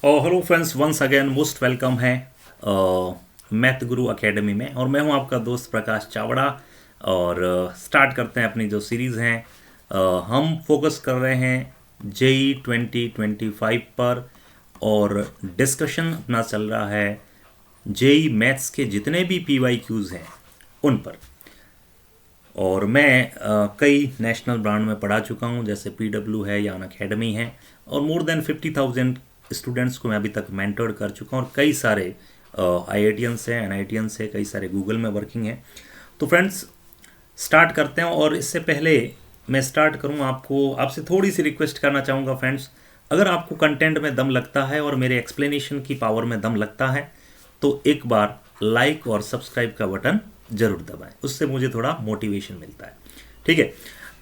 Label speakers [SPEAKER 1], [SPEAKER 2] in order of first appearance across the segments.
[SPEAKER 1] Hello friends, once again most welcome है Math Guru Academy में। और मैं हूं आपका दोस्त प्रकाश चावड़ा। और स्टार्ट करते हैं अपनी जो सीरीज़ हैं। हम फोकस कर रहे हैं जेई 2025 पर, और डिस्कशन अपना चल रहा है जेई मैथ्स के जितने भी पीवाईक्यूज़ हैं उन पर। और मैं कई नेशनल ब्रांड में पढ़ा चुका हूँ, जैसे पीडब्ल्यू है या अनअकैडमी है, और मोर देन 50,000 स्टूडेंट्स को मैं अभी तक मेंटोर कर चुका हूँ। और कई सारे आईआईटियंस हैं, एनआईटियंस है, कई सारे गूगल में वर्किंग हैं। तो फ्रेंड्स, स्टार्ट करते हैं। और इससे पहले मैं स्टार्ट करूँ, आपसे थोड़ी सी रिक्वेस्ट करना चाहूँगा फ्रेंड्स। अगर आपको कंटेंट में दम लगता है और मेरे एक्सप्लेनेशन की पावर में दम लगता है तो एक बार लाइक और सब्सक्राइब का बटन जरूर दबाएं, उससे मुझे थोड़ा मोटिवेशन मिलता है। ठीक है,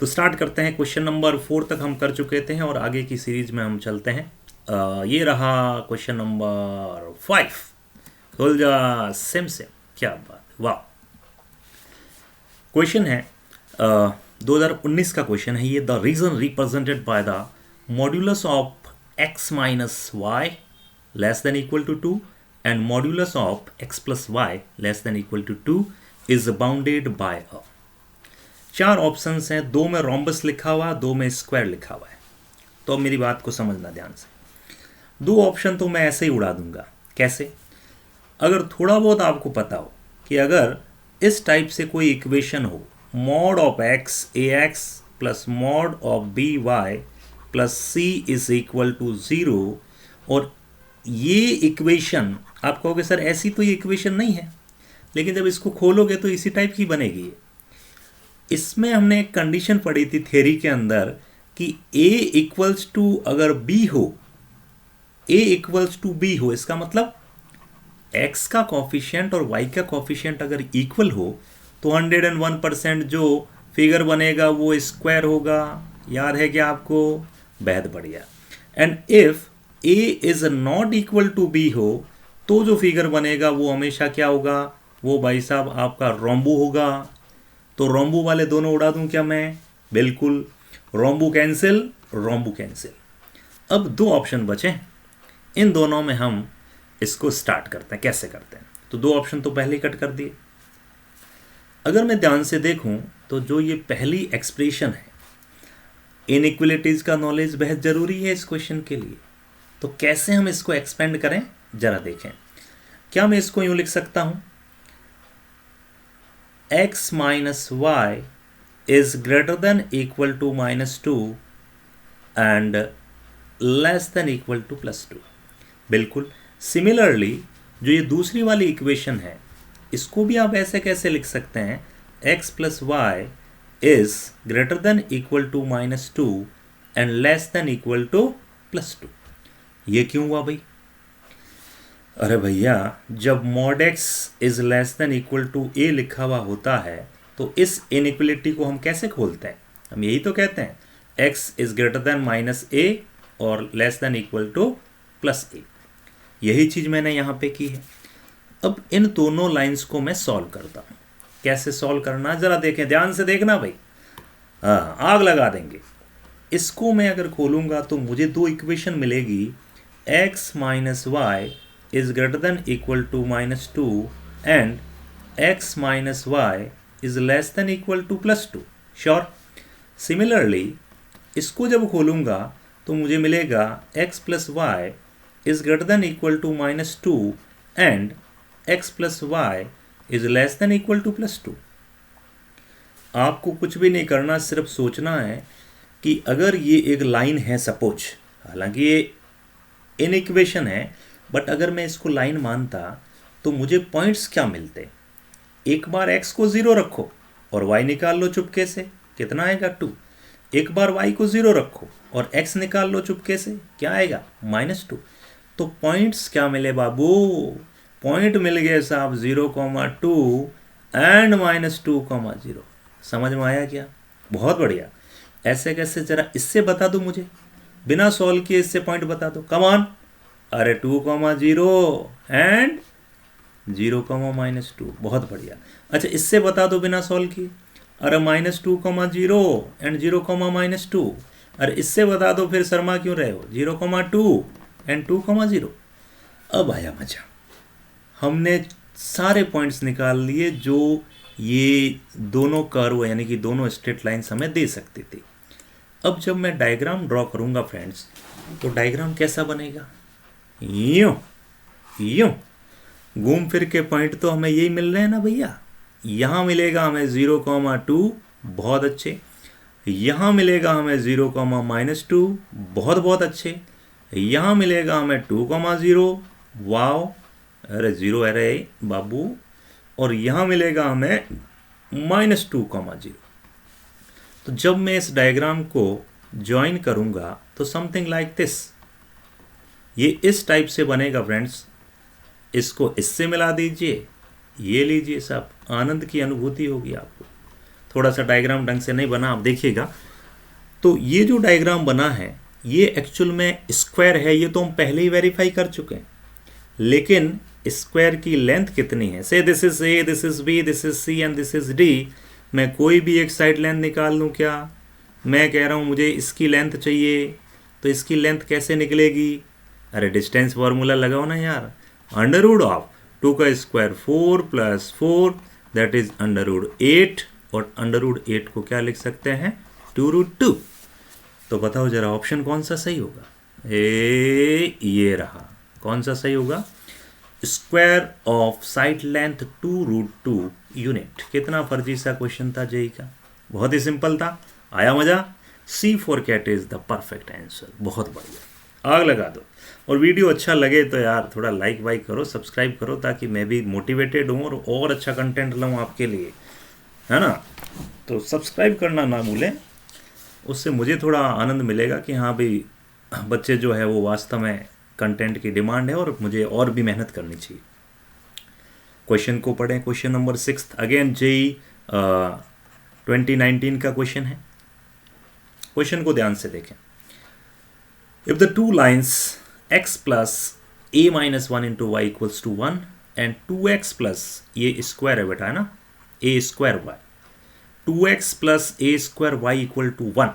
[SPEAKER 1] तो स्टार्ट करते हैं। क्वेश्चन नंबर 4 तक हम कर चुके थे और आगे की सीरीज में हम चलते हैं। ये रहा क्वेश्चन नंबर 5। खोल जा सेम सेम, क्या बात, वाह। क्वेश्चन है 2019 का क्वेश्चन है ये। The region represented by the modulus of x minus y less than equal to 2 and modulus of x plus y less than equal to 2 is bounded by a. 4 options हैं, 2 में rhombus लिखा हुआ, 2 में square लिखा हुआ है। तो अब मेरी बात को समझना ध्यान से। 2 ऑप्शन तो मैं ऐसे ही उड़ा दूंगा। कैसे? अगर थोड़ा बहुत आपको पता हो कि अगर इस टाइप से कोई इक्वेशन हो, mod of x a x plus mod of b y plus c is equal to 0, और ये इक्वेशन आप कहोगे सर ऐसी तो ये इक्वेशन नहीं है, लेकिन जब इसको खोलोगे तो इसी टाइप की बनेगी। इसमें हमने एक कंडीशन पढ़ी थी थ्योरी के अंदर कि a इक्वल्स टू अगर b हो, a इक्वल्स टू b हो, इसका मतलब x का कॉफिशिएंट और y का कॉफिशिएंट अगर इक्वल हो तो 101% जो फिगर बनेगा वो स्क्वायर होगा। याद है क्या आपको? बेहद बढ़िया। And if a is not equal to b हो तो जो फिगर बनेगा वो हमेशा क्या होगा? वो भाई साहब आपका रोम्बू होगा। तो रोम्बू वाले दोनों उड़ा दूं क्या मैं? बिल्कुल, रोम्बू कैंसिल, रोम्बू कैंसिल। अब 2 ऑप्शन बचे, इन दोनों में हम इसको स्टार्ट करते हैं। कैसे करते हैं? तो 2 ऑप्शन तो पहले ही कट कर दिए। अगर मैं ध्यान से देखूं तो जो ये पहली एक्सप्रेशन है, इनइक्वलिटीज का नॉलेज बेहद जरूरी है इस क्वेश्चन के लिए। तो कैसे हम इसको एक्सपेंड करें जरा देखें। क्या मैं इसको यूं लिख सकता हूं? x minus y is greater than equal to minus 2 and less than equal to plus 2। बिल्कुल सिमिलरली जो ये दूसरी वाली इक्वेशन है, इसको भी आप ऐसे कैसे लिख सकते हैं? x plus y is greater than equal to minus 2 and less than equal to plus 2। ये क्यों हुआ भाई? अरे भैया, जब mod x is less than equal to a लिखा हुआ होता है तो इस इनइक्वलिटी को हम कैसे खोलते हैं? हम यही तो कहते हैं x is greater than minus a और less than equal to plus a. यही चीज़ मैंने यहाँ पे की है। अब इन दोनों लाइंस को मैं सॉल्व करता हूँ। कैसे सॉल्व करना जरा देखें, ध्यान से देखना भाई। हाँ, आग लगा देंगे। इसको मैं अगर खोलूँगा तो मुझे 2 इक्वेशन मिलेगी। X minus y is greater than equal to minus 2 and x minus y is less than equal to plus 2। Sure. Similarly इसको जब खोलूँगा तो मुझे मिलेगा x plus y is greater than equal to minus 2 and x plus y is less than equal to plus 2। आपको कुछ भी नहीं करना, सिर्फ सोचना है कि अगर ये एक लाइन है सपोज, हालांकि ये इन इक्वेशन है, बट अगर मैं इसको लाइन मानता तो मुझे पॉइंट्स क्या मिलते? एक बार x को 0 रखो और y निकाल लो चुपके से, कितना आएगा? 2। एक बार y को 0 रखो और x निकाल लो चुपके से, क्या आएगा? -2। तो पॉइंट्स क्या मिले बाबू? पॉइंट मिल गए साहब 0,2 एंड -2,0। समझ में आया क्या? बहुत बढ़िया। ऐसे कैसे? जरा इससे बता दो मुझे, बिना सॉल्व किए इससे पॉइंट बता दो। Come on. अरे 2,0 एंड 0,-2। बहुत बढ़िया। अच्छा, इससे बता दो बिना सॉल्व किए। अरे -2,0 एंड 0,-2। अरे इससे बता दो फिर, शर्मा क्यों रहे हो? 0,2 एंड 2,0। अब आया मजा, हमने सारे पॉइंट्स निकाल लिए जो ये दोनों कर्व यानी कि दोनों स्ट्रेट लाइन्स हमें दे सकती थी। अब जब मैं डायग्राम ड्रॉ करूंगा फ्रेंड्स, तो डायग्राम कैसा बनेगा? यूं यूं घूम फिर के पॉइंट तो हमें यही मिल रहे हैं ना भैया। यहाँ मिलेगा हमें 0,2, बहुत अच्छे। यहाँ मिलेगा हमें 0,-2, बहुत बहुत अच्छे। यहाँ मिलेगा हमें 2,0, वाओ, अरे 0 अरे बाबू। और यहाँ मिलेगा हमें -2,0। तो जब मैं इस डायग्राम को ज्वाइन करूँगा तो समथिंग लाइक दिस, ये इस टाइप से बनेगा फ्रेंड्स। इसको इससे मिला दीजिए, ये लीजिए साहब, आनंद की अनुभूति होगी आपको। थोड़ा सा डायग्राम ढंग से नहीं बना, आप देखिएगा। तो ये जो डायग्राम बना है ये एक्चुअल में स्क्वायर है, ये तो हम पहले ही वेरीफाई कर चुके हैं। लेकिन स्क्वायर की लेंथ कितनी है? Say this is A, this is B, this is C and this is D. मैं कोई भी एक साइड लेंथ निकाल लूँ क्या? मैं कह रहा हूँ मुझे इसकी लेंथ चाहिए, तो इसकी लेंथ कैसे निकलेगी? अरे डिस्टेंस फार्मूला लगाओ ना यार। √ऑफ 2 का स्क्वायर 4 + 4 दैट इज √8, और √8 को क्या लिख सकते हैं? 2√2। तो बताओ जरा ऑप्शन कौन सा सही होगा? ये रहा। कौन सा सही होगा? Square of side length 2√2 unit. कितना फर्जी सा क्वेश्चन था जेई का, बहुत ही सिंपल था। आया मजा? C for cat is the perfect answer. बहुत बढ़िया, आग लगा दो। और वीडियो अच्छा लगे तो यार थोड़ा लाइक वाइक करो, सब्सक्राइब करो, ताकि मैं भी मोटिवेटेड हूँ और अच्छा कंटेंट लाऊँ आपके लिए, है ना। तो सब्सक्राइब करना ना भूलें, उससे मुझे थोड़ा आनंद मिलेगा कि हाँ भाई बच्चे जो है वो वास्तव में कंटेंट की डिमांड है और मुझे और भी मेहनत करनी चाहिए। क्वेश्चन को पढ़ें। क्वेश्चन नंबर 6 अगेन जेई 2019 का क्वेश्चन है। क्वेश्चन को ध्यान से देखें। If the two lines x + a-1 × y = 1 and 2x + ये स्क्वायर है बेटा, है ना, a² y, 2x + a² y = 1।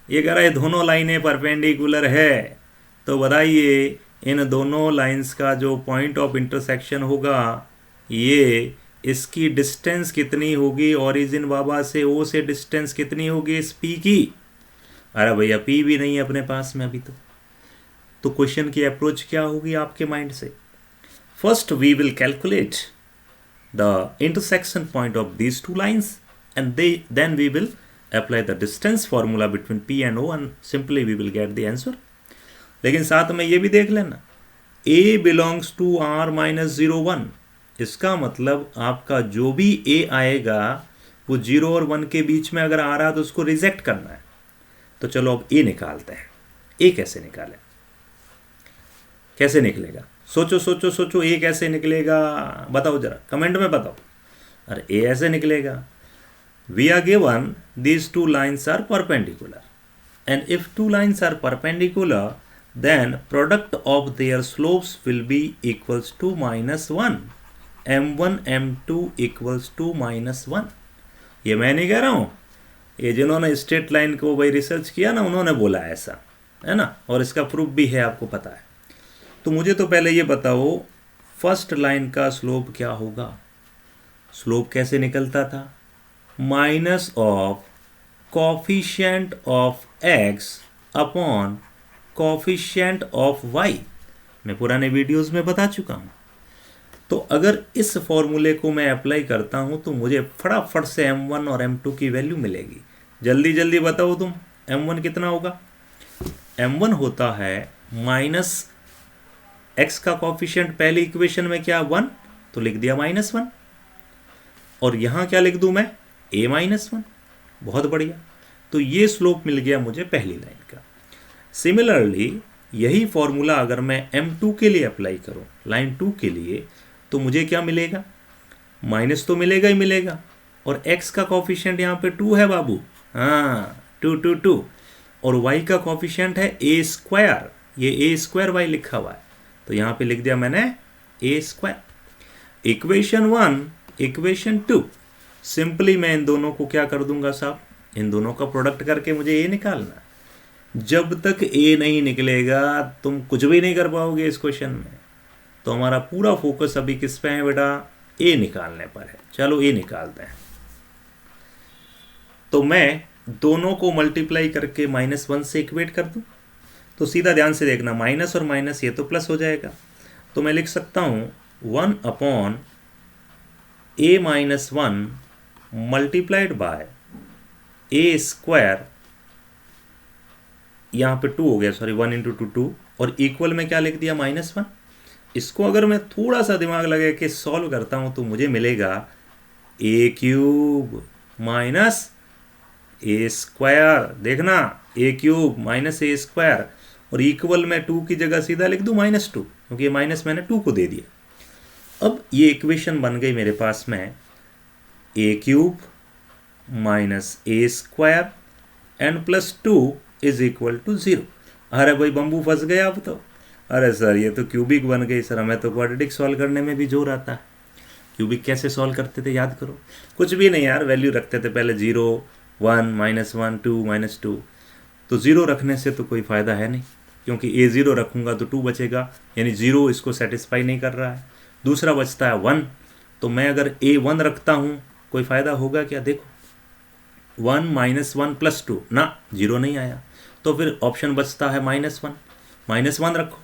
[SPEAKER 1] ये कह रहा है दोनों लाइनें परपेंडिकुलर है, तो बताइए इन दोनों लाइंस का जो पॉइंट ऑफ इंटरसेक्शन होगा, ये इसकी डिस्टेंस कितनी होगी? ओरिजिन बाबा से O से डिस्टेंस कितनी होगी इस P की? अरे भैया P भी नहीं है अपने पास में अभी तो क्वेश्चन की अप्रोच क्या होगी आपके माइंड से? First we will calculate the intersection point of these two lines and then we will apply the distance formula between P and O and simply we will get the answer. लेकिन साथ में ये भी देख लेना, A belongs to R-01। इसका मतलब आपका जो भी A आएगा वो 0 और 1 के बीच में अगर आ रहा तो उसको रिजेक्ट करना है। तो चलो अब A निकालते हैं। A कैसे निकालें? कैसे निकलेगा? सोचो सोचो सोचो, A कैसे निकलेगा? बताओ जरा, कमेंट में बताओ। अरे A ऐसे निकलेगा, we are given these two lines are perpendicular and if two lines are perpendicular then product of their slopes will be equals to -1, m1 m2 equals to -1। ये मैं नहीं कह रहा हूँ, ये जिन्होंने स्ट्रेट लाइन को भाई रिसर्च किया ना उन्होंने बोला ऐसा, है ना, और इसका प्रूफ भी है, आपको पता है। तो मुझे तो पहले ये बताओ फर्स्ट लाइन का स्लोप क्या होगा? स्लोप कैसे निकलता था? Minus of coefficient of x upon coefficient of y। मैं पुराने वीडियोस में बता चुका हूँ। तो अगर इस फॉर्मूले को मैं अप्लाई करता हूँ तो मुझे फटाफट से m1 और m2 की वैल्यू मिलेगी। जल्दी जल्दी बताओ तुम, m1 कितना होगा? m1 होता है माइनस x का कोफिशिएंट, पहली इक्वेशन में क्या 1, तो लिख दिया -1, और यहाँ क्या लिख दूँ मैं? a-1। बहुत बढ़िया, तो ये स्लोप मिल गया मुझे पहली लाइन का। सिमिलरली यही फॉर्मूला अगर मैं m2 के लिए अप्लाई करूं, लाइन 2 के लिए, तो मुझे क्या मिलेगा? माइनस तो मिलेगा ही मिलेगा, और x का कोफिशिएंट यहाँ पे 2 है बाबू, हाँ 2, और y का कोफिशिएंट है a², ये a² y लिखा हुआ है, तो यहाँ पे लिख दिया मैंने a²। इक्वेशन 1 इक्वेशन 2, सिंपली मैं इन दोनों को क्या कर दूंगा साहब? इन दोनों का प्रोडक्ट करके मुझे ये निकालना। जब तक ए नहीं निकलेगा तुम कुछ भी नहीं कर पाओगे इस क्वेश्चन में। तो हमारा पूरा फोकस अभी किस पे है बेटा, ए निकालने पर है। चलो ए निकालते हैं। तो मैं दोनों को मल्टीप्लाई करके -1 से इक्वेट कर दूं। तो सीधा ध्यान से देखना, माइनस और माइनस ये तो प्लस हो जाएगा। तो मैं लिख सकता हूँ 1/a - 1 multiplied by A square, यहाँ पे 2 हो गया, सॉरी 1 × 2 2, और इक्वल में क्या लिख दिया -1। इसको अगर मैं थोड़ा सा दिमाग लगा के सॉल्व करता हूँ तो मुझे मिलेगा a³ माइनस ए स्क्वायर। देखना a³ माइनस ए स्क्वायर, और इक्वल में 2 की जगह सीधा लिख दूँ -2, क्योंकि ये माइनस मैंने 2 को दे दिया। अब ये इक्वेशन बन गई मेरे पास में a³ minus a square and +2 is equal to 0। अरे भाई बम्बू फंस गया अब तो। अरे सर ये तो क्यूबिक बन गई सर, हमें तो क्वाड्रेटिक सॉल्व करने में भी जोर आता है। क्यूबिक कैसे सॉल्व करते थे याद करो, कुछ भी नहीं यार, वैल्यू रखते थे पहले 0 1 -1 2 -2। तो 0 रखने से तो कोई फ़ायदा है नहीं, क्योंकि a0 रखूँगा तो 2 बचेगा, यानी 0 इसको सेटिस्फाई नहीं कर रहा है। दूसरा बचता है 1, तो मैं अगर a1 रखता हूँ कोई फ़ायदा होगा क्या, देखो 1 - 1 +2 ना, 0 नहीं आया। तो फिर ऑप्शन बचता है -1, -1 रखो।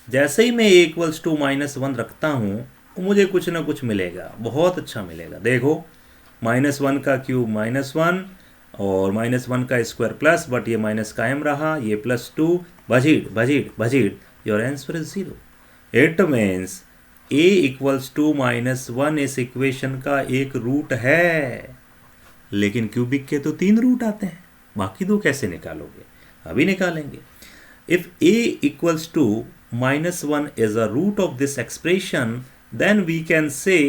[SPEAKER 1] जैसे ही मैं a = -1 रखता हूँ मुझे कुछ ना कुछ मिलेगा, बहुत अच्छा मिलेगा। देखो -1 का क्यूब -1 और -1 का स्क्वायर प्लस, बट ये माइनस कायम रहा, ये +2 भजीड़ भजीड़ भजीड़, your answer is 0। It means a = -1 इस इक्वेशन का एक रूट है, लेकिन क्यूबिक के तो 3 रूट आते हैं, बाकी 2 कैसे निकालोगे, अभी निकालेंगे। If a = -1 is a root of this expression, then we can say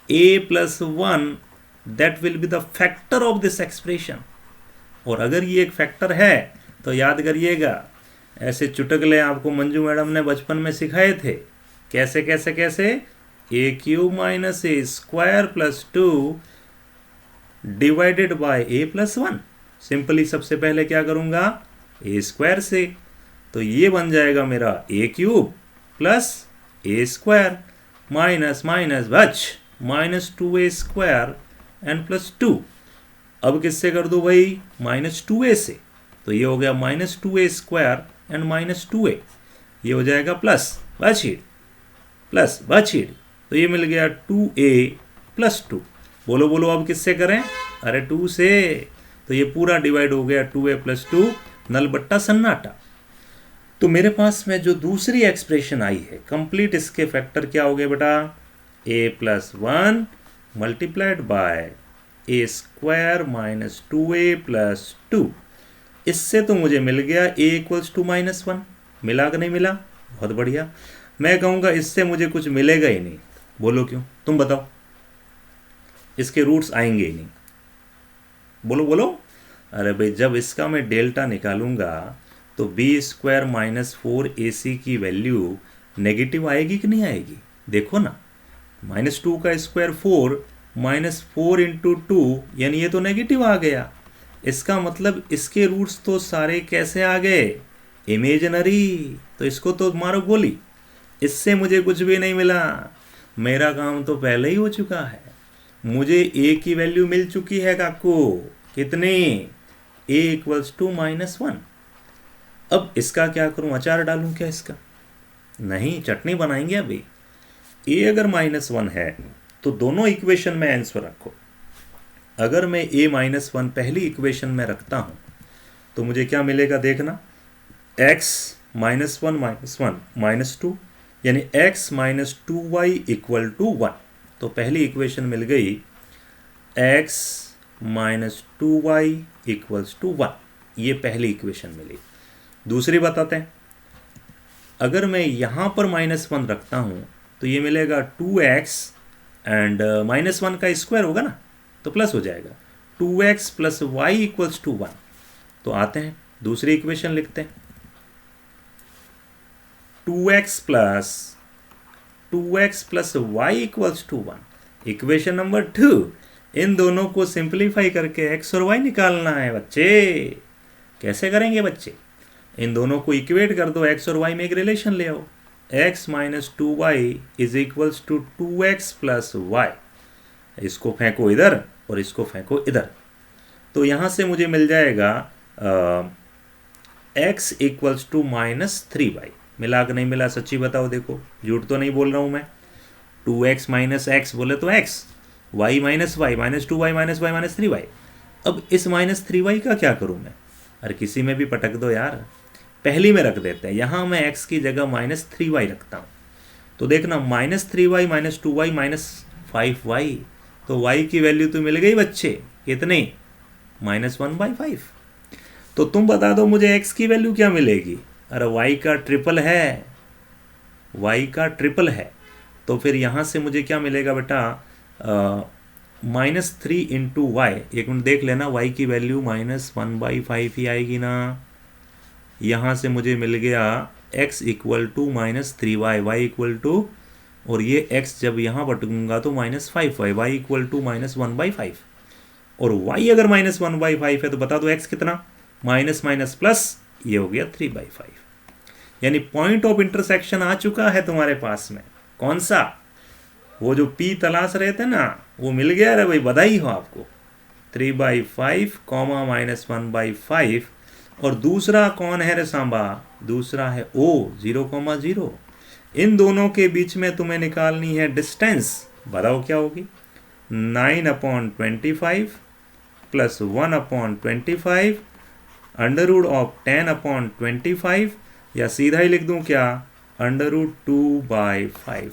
[SPEAKER 1] a + 1 that will be the factor of this expression। और अगर ये एक फैक्टर है तो याद करिएगा, ऐसे चुटकुले आपको मंजू मैडम ने बचपन में सिखाए थे। कैसे कैसे कैसे, a³ - a square +2 divided by a + 1। Simply सबसे पहले क्या करूँगा, a स्क्वायर से, तो ये बन जाएगा मेरा a³ + a square minus minus बच -2a स्क्वायर एंड +2। अब किससे कर दो भाई, -2a से, तो ये हो गया -2a स्क्वायर एंड -2a, ये हो जाएगा प्लस बचीड़, तो ये मिल गया 2a + 2। बोलो बोलो अब किससे करें, अरे 2 से, तो ये पूरा डिवाइड हो गया 2a + 2, नल बट्टा सन्नाटा। तो मेरे पास में जो दूसरी एक्सप्रेशन आई है कंप्लीट, इसके फैक्टर क्या हो गए बेटा, a + 1 multiplied by a square -2a + 2। इससे तो मुझे मिल गया a = -1, मिला कि नहीं मिला, बहुत बढ़िया। मैं कहूँगा इससे मुझे कुछ मिलेगा ही नहीं, बोलो क्यों, तुम बताओ, इसके रूट्स आएंगे ही नहीं, बोलो बोलो। अरे भाई जब इसका मैं डेल्टा निकालूंगा तो b² - 4ac की वैल्यू नेगेटिव आएगी कि नहीं आएगी, देखो ना, -2 का स्क्वायर 4 -4 × 2, यानी ये तो नेगेटिव आ गया। इसका मतलब इसके रूट्स तो सारे कैसे आ गए, इमेजिनरी, तो इसको तो मारो गोली। इससे मुझे कुछ भी नहीं मिला, मेरा काम तो पहले ही हो चुका है। मुझे a की वैल्यू मिल चुकी है काकू, कितनी, a = -1। अब इसका क्या करूं, अचार डालूं क्या इसका, नहीं, चटनी बनाएंगे अभी। a अगर -1 है तो दोनों इक्वेशन में आंसर रखो। अगर मैं a - 1 पहली इक्वेशन में रखता हूं तो मुझे क्या मिलेगा, देखना, x - 1 - 2, यानी x - 2y = 1। तो पहली इक्वेशन मिल गई x - 2y = 1, ये पहली इक्वेशन मिली। दूसरी बताते हैं, अगर मैं यहाँ पर -1 रखता हूँ तो ये मिलेगा 2x एंड -1 का स्क्वायर होगा ना, तो प्लस हो जाएगा, 2x + y = 1। तो आते हैं दूसरी इक्वेशन लिखते हैं, 2x + y = 1। इक्वेशन नंबर 2, इन दोनों को सिंप्लीफाई करके x और y निकालना है बच्चे। कैसे करेंगे बच्चे, इन दोनों को इक्वेट कर दो, x और y में एक रिलेशन ले आओ, x minus 2y is equals to 2x plus y. इसको फेंको इधर और इसको फेंको इधर, तो यहाँ से मुझे मिल जाएगा x equals to minus 3y। मिला कि नहीं मिला, सच्ची बताओ, देखो झूठ तो नहीं बोल रहा हूँ मैं। 2x माइनस एक्स बोले तो x, y minus y minus 2y minus y minus 3y। अब इस माइनस 3y का क्या करूँ मैं? अरे किसी में भी पटक दो यार, पहली में रख देते हैं। यहाँ मैं x की जगह माइनस 3y रखता हूँ, तो देखना minus 3y minus 2y minus 5y, तो y की वैल्यू तो मिल गई बच्चे, कितने? माइनस 1/5। तो तुम बता दो मुझे x की वैल्यू क्या मिलेगी? अरे y का ट्रिपल है, y का ट्रिपल है, तो फिर यहाँ से मुझे क्या मिलेगा बेटा? माइनस 3 इंटू वाई, एक मिनट देख लेना, y की वैल्यू माइनस 1/5 ही आएगी ना। यहाँ से मुझे मिल गया x equal to minus 3y, y equal to, और ये x जब यहाँ बटूंगा तो minus 5y, y equal to minus 1/5, और y अगर माइनस 1/5 है तो बता दो x कितना? माइनस माइनस प्लस, ये हो गया 3/5। यानी पॉइंट ऑफ इंटरसेक्शन आ चुका है तुम्हारे पास में। कौन सा? वो जो P तलाश रहे थे ना, वो मिल गया। रे भाई, बधाई हो आपको। 3/5 कॉमा माइनस 1/5, और दूसरा कौन है रे सांबा? दूसरा है O, 0,0। इन दोनों के बीच में तुम्हें निकालनी है डिस्टेंस। बताओ क्या होगी? 9/25 प्लस 1/25 अंडर रूट ऑफ 10/25, या सीधा ही लिख दूं क्या? √2/5,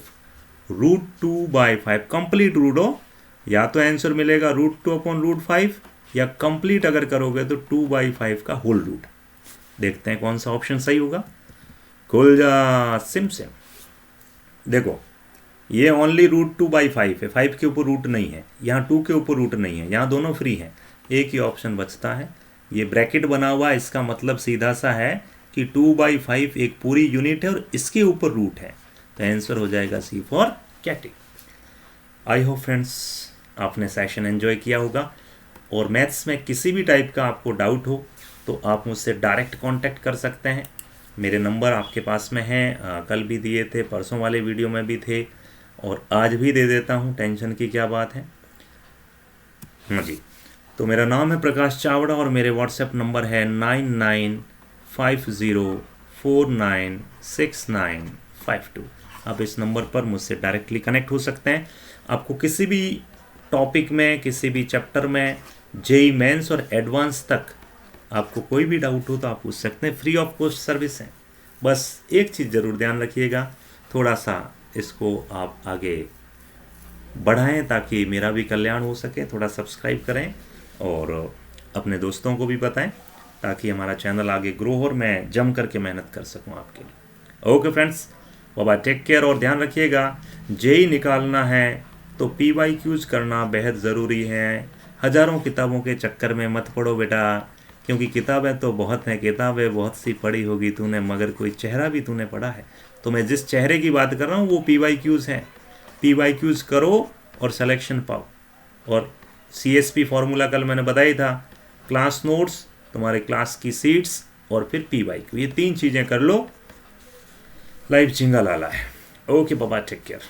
[SPEAKER 1] √2/5 कंप्लीट रूट हो, या तो आंसर मिलेगा √2/5, या कंप्लीट अगर करोगे तो 2/5 का होल रूट। देखते हैं कौन सा ऑप्शन सही होगा। खुल जा सिम। देखो ये ओनली √2/5 है, 5 के ऊपर रूट नहीं है, यहाँ 2 के ऊपर रूट नहीं है, यहाँ दोनों फ्री हैं, एक ही ऑप्शन बचता है। ये ब्रैकेट बना हुआ है, इसका मतलब सीधा सा है कि 2/5 एक पूरी यूनिट है और इसके ऊपर रूट है, तो आंसर हो जाएगा C for cat. I hope friends आपने सेशन एंजॉय किया होगा, और मैथ्स में किसी भी टाइप का आपको डाउट हो तो आप मुझसे डायरेक्ट कांटेक्ट कर सकते हैं। मेरे नंबर आपके पास में हैं, कल भी दिए थे, परसों वाले वीडियो में भी थे, और आज भी दे देता हूँ, टेंशन की क्या बात है। हाँ जी, तो मेरा नाम है प्रकाश चावड़ा और मेरे व्हाट्सएप नंबर है 9950496952। आप इस नंबर पर मुझसे डायरेक्टली कनेक्ट हो सकते हैं। आपको किसी भी टॉपिक में, किसी भी चैप्टर में, जेई मेंस और एडवांस तक आपको कोई भी डाउट हो तो आप पूछ सकते हैं, फ्री ऑफ कॉस्ट सर्विस है। बस एक चीज़ ज़रूर ध्यान रखिएगा, थोड़ा सा इसको आप आगे बढ़ाएं ताकि मेरा भी कल्याण हो सके। थोड़ा सब्सक्राइब करें और अपने दोस्तों को भी बताएं ताकि हमारा चैनल आगे ग्रो हो और मैं जम करके मेहनत कर सकूं आपके लिए। ओके फ्रेंड्स, बाबा टेक केयर, और ध्यान रखिएगा जेई निकालना है तो PYQs करना बेहद ज़रूरी है। हज़ारों किताबों के चक्कर में मत पड़ो बेटा, क्योंकि किताबें तो बहुत हैं, किताबें बहुत सी पढ़ी होगी तूने, मगर कोई चेहरा भी तूने पढ़ा है? तो मैं जिस चेहरे की बात कर रहा हूँ वो PYQs हैं। PYQs करो और सिलेक्शन पाओ। और CSP फॉर्मूला कल मैंने बताया था, क्लास नोट्स, तुम्हारे क्लास की सीट्स और फिर PYQ, ये 3 चीज़ें कर लो, लाइफ चिंगा लाला है। ओके बाबा, टेक केयर।